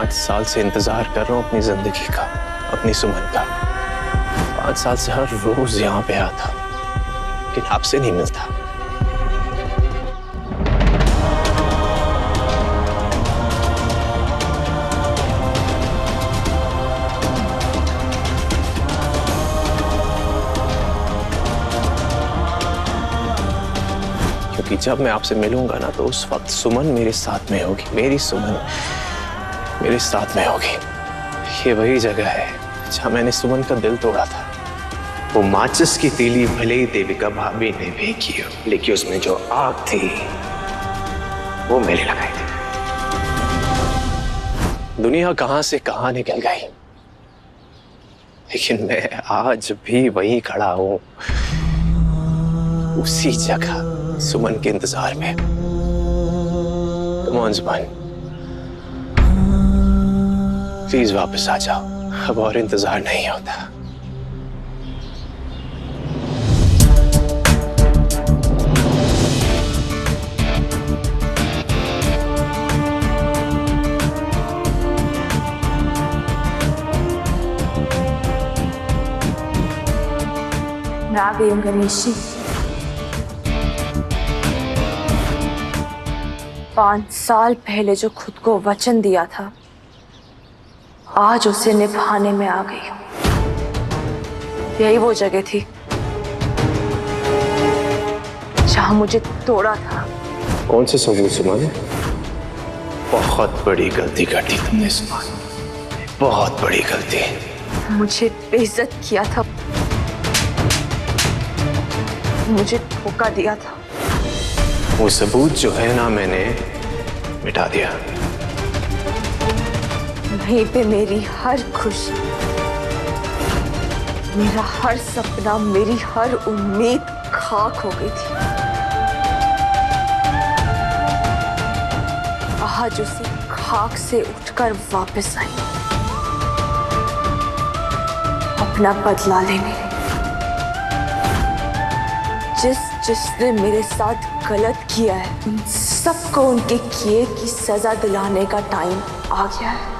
5 साल से इंतजार कर रहा हूँ अपनी जिंदगी का, अपनी सुमन का। 5 साल से हर रोज यहाँ पे आता, लेकिन आपसे नहीं मिलता। क्योंकि जब मैं आपसे मिलूंगा ना, तो उस वक्त सुमन मेरे साथ में होगी, मेरी सुमन मेरे साथ में होगी। ये वही जगह है जहां मैंने सुमन का दिल तोड़ा था। वो माचिस की तीली भले ही देविका भाभी ने फेंकी हो, लेकिन उसमें जो आग थी वो मेरे लगाई थी। दुनिया कहां से कहां निकल गई, लेकिन मैं आज भी वहीं खड़ा हूं, उसी जगह सुमन के इंतजार में। कम ऑन सुमन, प्लीज वापस आ जाओ, अब और इंतजार नहीं होता। मैं आ गई हूँ गणेश जी। 5 साल पहले जो खुद को वचन दिया था, आज उसे निभाने में आ गई हूँ। यही वो जगह थी जहां मुझे तोड़ा था। कौन से सबूत सुमन? बहुत बड़ी गलती कर दी तुमने सुमन, बहुत बड़ी गलती। मुझे बेइज्जत किया था, मुझे धोखा दिया था। वो सबूत जो है ना, मैंने मिटा दिया। वहीं पे मेरी हर खुशी, मेरा हर सपना, मेरी हर उम्मीद खाक हो गई थी। आज उसी खाक से उठकर वापस आई, अपना बदला लेने। जिसने मेरे साथ गलत किया है, उन सबको उनके किए की सजा दिलाने का टाइम आ गया है।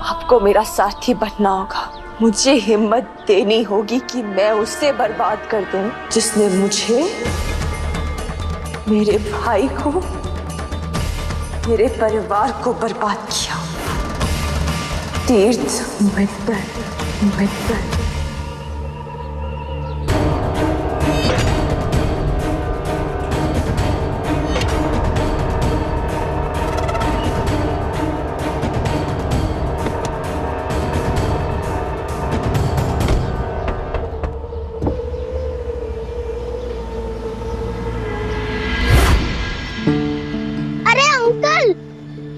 आपको मेरा साथी बनना होगा। मुझे हिम्मत देनी होगी कि मैं उसे बर्बाद कर दूं जिसने मुझे, मेरे भाई को, मेरे परिवार को बर्बाद किया। तीर्थ मित्र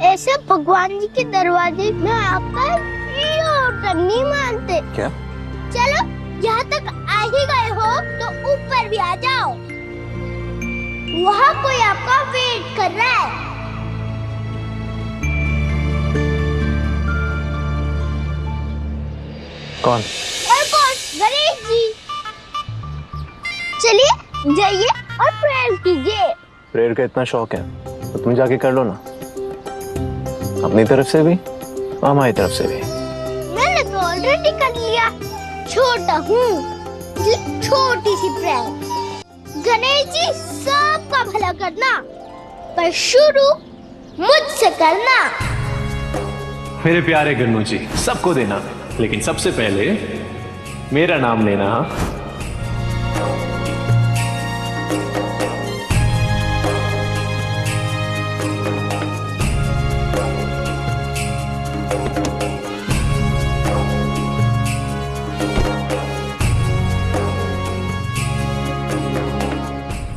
ऐसे भगवान जी के दरवाजे में आकर नहीं मानते क्या? चलो, यहाँ तक आ ही गए हो तो ऊपर भी आ जाओ, वहाँ कोई आपका वेट कर रहा है। कौन? और कौन? गणेश जी। चलिए जाइए और प्रेयर कीजिए। प्रेयर का इतना शौक है तो तुम जाके कर लो ना, अपनी तरफ से भी और हमारी तरफ से भी। मैंने तो ऑलरेडी कर लिया। छोटा हूँ, छोटी सी प्रेयर। गणेश जी सबका भला करना, पर शुरू मुझसे करना। मेरे प्यारे गन्नू जी, सबको देना, लेकिन सबसे पहले मेरा नाम लेना।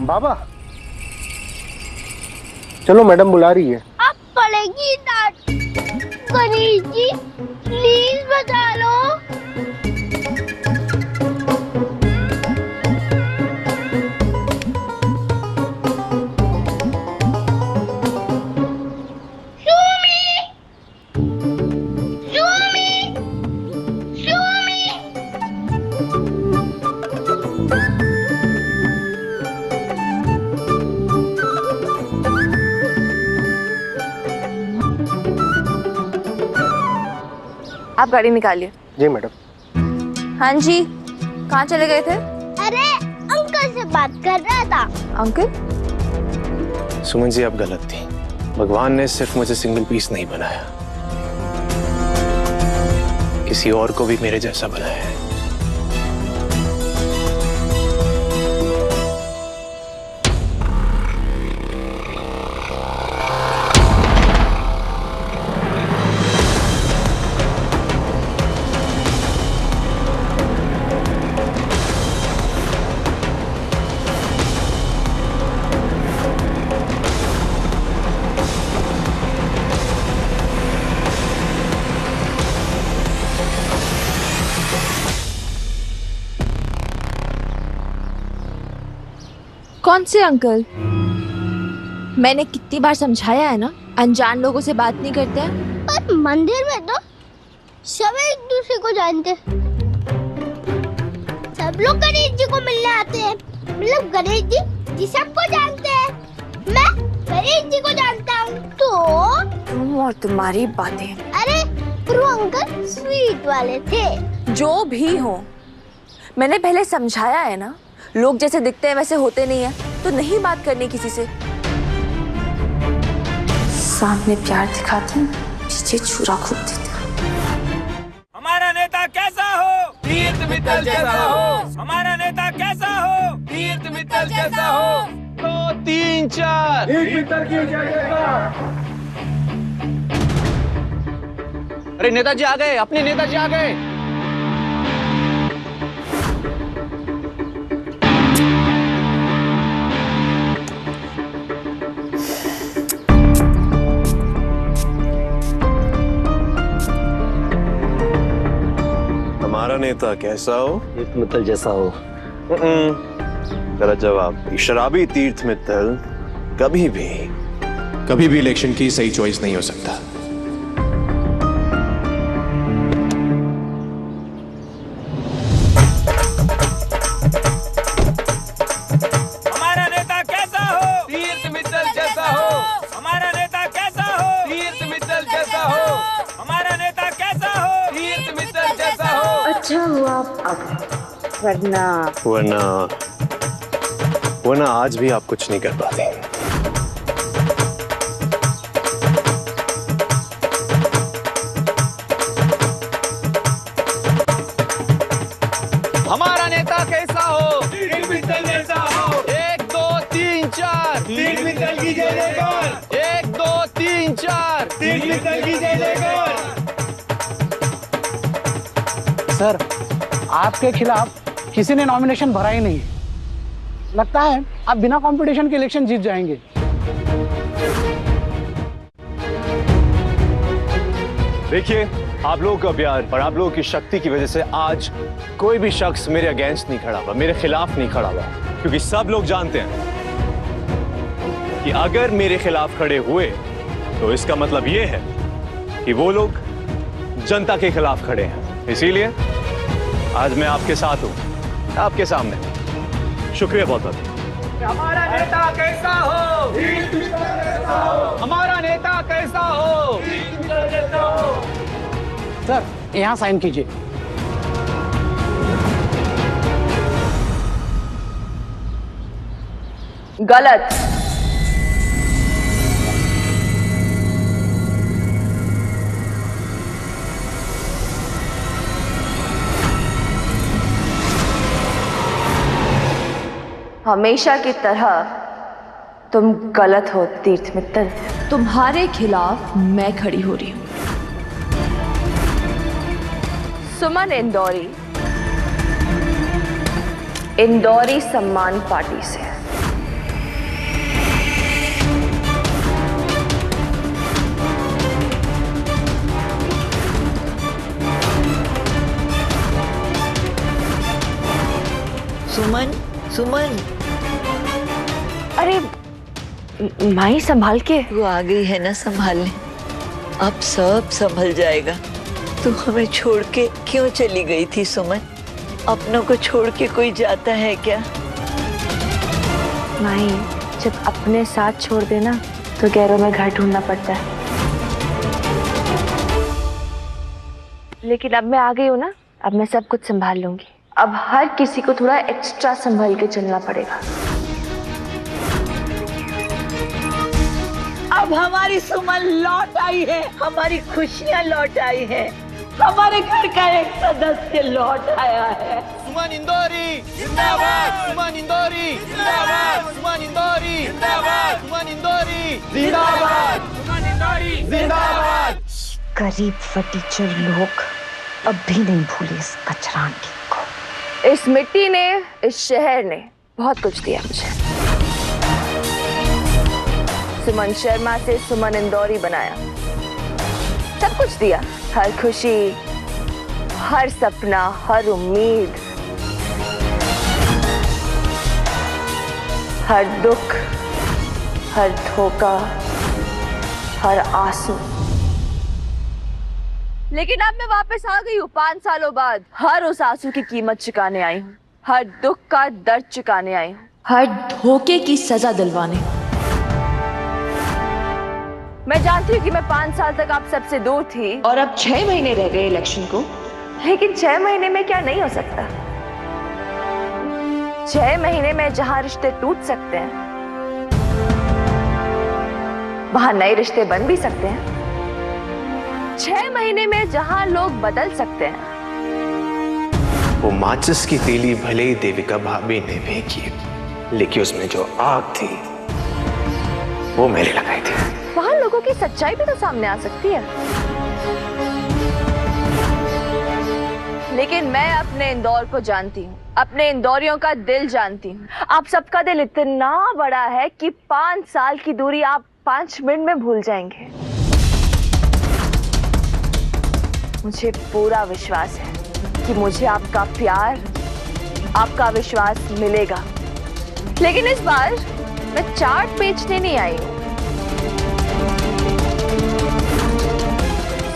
बाबा चलो, मैडम बुला रही है। अब पड़ेगी डांट। गणेश जी प्लीज बचा लो। आप गाड़ी निकालिए। जी मैडम। हाँ जी, कहाँ चले गए थे? अरे अंकल से बात कर रहा था। अंकल? सुमन जी, आप गलत थी। भगवान ने सिर्फ मुझे सिंगल पीस नहीं बनाया, किसी और को भी मेरे जैसा बनाया है। कौन से अंकल? मैंने कितनी बार समझाया है ना, अनजान लोगों से बात नहीं करते हैं। पर मंदिर में तो सब एक दूसरे को जानते, सब लोग गणेश जी को मिलने आते हैं। मतलब गणेश जी सबको जानते हैं, मैं गणेश जी को जानता हूँ। तो तुम और तुम्हारी बातें। अरे पर वो अंकल स्वीट वाले थे। जो भी हो, मैंने पहले समझाया है ना, लोग जैसे दिखते हैं वैसे होते नहीं है, तो नहीं बात करनी किसी से। सामने प्यार दिखाते हैं, पीछे छुरा खूब देते हैं। हमारा नेता कैसा हो? तीर्थ मित्तल जैसा हो। हमारा नेता कैसा हो? तीर्थ मित्तल जैसा हो। 2 3 4 तीर्थ मित्तल की जय। अरे नेताजी आ गए, अपने नेताजी आ गए। हमारा नेता कैसा हो? तीर्थ मित्तल जैसा हो। गलत जवाब। शराबी तीर्थ मित्तल कभी भी इलेक्शन की सही चॉइस नहीं हो सकता। हमारा नेता कैसा हो? तीर्थ मित्तल जैसा हो। हमारा नेता कैसा हो? तीर्थ मित्तल जैसा हो। हमारा नेता कैसा हो? तीर्थ मित्तल जैसा हो। अच्छा हुआ अब, वरना आज भी आप कुछ नहीं कर पाते। हमारा नेता कैसा हो? तीर्थ मित्तल जैसा हो। 1 2 3 4 तीर्थ मित्तल की जय जयकार। 1 2 3 4 तीर्थ मित्तल की जय जयकार। सर, आपके खिलाफ किसी ने नॉमिनेशन भरा ही नहीं। लगता है आप बिना कंपटीशन के इलेक्शन जीत जाएंगे। देखिए, आप लोगों का प्यार और आप लोगों की शक्ति की वजह से आज कोई भी शख्स मेरे अगेंस्ट नहीं खड़ा हुआ, मेरे खिलाफ नहीं खड़ा हुआ, क्योंकि सब लोग जानते हैं कि अगर मेरे खिलाफ खड़े हुए तो इसका मतलब ये है कि वो लोग जनता के खिलाफ खड़े हैं। इसीलिए आज मैं आपके साथ हूं, आपके सामने। शुक्रिया बहुत बहुत। हमारा नेता कैसा हो? तीर्थ मित्तल जैसा हो। हमारा नेता कैसा हो? तीर्थ मित्तल जैसा हो। सर, यहाँ साइन कीजिए। गलत। हमेशा की तरह तुम गलत हो तीर्थ मित्तल। तुम्हारे खिलाफ मैं खड़ी हो रही हूं। सुमन इंदौरी सम्मान पार्टी से। सुमन अरे माई संभाल के। तू आ गई है ना संभालने, अब सब संभल जाएगा। तू हमें छोड़ के क्यों चली गई थी सुमन? अपनों को छोड़ के कोई जाता है क्या? माई, जब अपने साथ छोड़ देना तो गैरों में घर ढूंढना पड़ता है। लेकिन अब मैं आ गई हूँ ना, अब मैं सब कुछ संभाल लूंगी। अब हर किसी को थोड़ा एक्स्ट्रा संभल के चलना पड़ेगा। अब हमारी सुमन लौट आई है, हमारी खुशियाँ लौट आई है, हमारे घर का एक सदस्य लौट आया है। सुमन इंदौरी जिंदाबाद, सुमन इंदौरी जिंदाबाद, सुमन इंदौरी जिंदाबाद, सुमन इंदौरी जिंदाबाद, सुमन इंदौरी जिंदाबाद। गरीब फटीचर लोग अब भी नहीं भूले इस कचरा आंटी को। इस मिट्टी ने, इस शहर ने बहुत कुछ दिया मुझे। सुमन शर्मा से सुमन इंदौरी बनाया, सब कुछ दिया, हर खुशी, हर सपना, हर उम्मीद, हर दुख, हर धोखा, हर आंसू। लेकिन अब मैं वापस आ गई हूँ 5 सालों बाद। हर उस आंसू की कीमत चुकाने आई हूँ, हर दुख का दर्द चुकाने आई हूँ, हर धोखे की सजा दिलवाने। मैं जानती हूँ कि मैं 5 साल तक आप सबसे दूर थी और अब 6 महीने रह गए इलेक्शन को, लेकिन 6 महीने में क्या नहीं हो सकता। 6 महीने में जहां रिश्ते टूट सकते हैं, वहां नए रिश्ते बन भी सकते हैं। 6 महीने में जहां लोग बदल सकते हैं। वो माचिस की तीली भले ही देविका भाभी ने फेंकी, लेकिन उसमें जो आग थी वो मैंने लगाई थी। वहां लोगों की सच्चाई भी तो सामने आ सकती है। लेकिन मैं अपने इंदौर को जानती हूँ, अपने इंदौरियों का दिल जानती हूँ। आप सबका दिल इतना बड़ा है कि 5 साल की दूरी आप 5 मिनट में भूल जाएंगे। मुझे पूरा विश्वास है कि मुझे आपका प्यार, आपका विश्वास मिलेगा। लेकिन इस बार मैं चार्ट बेचने नहीं आई हूँ,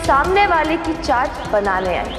सामने वाले की चार्ट बनाने आई।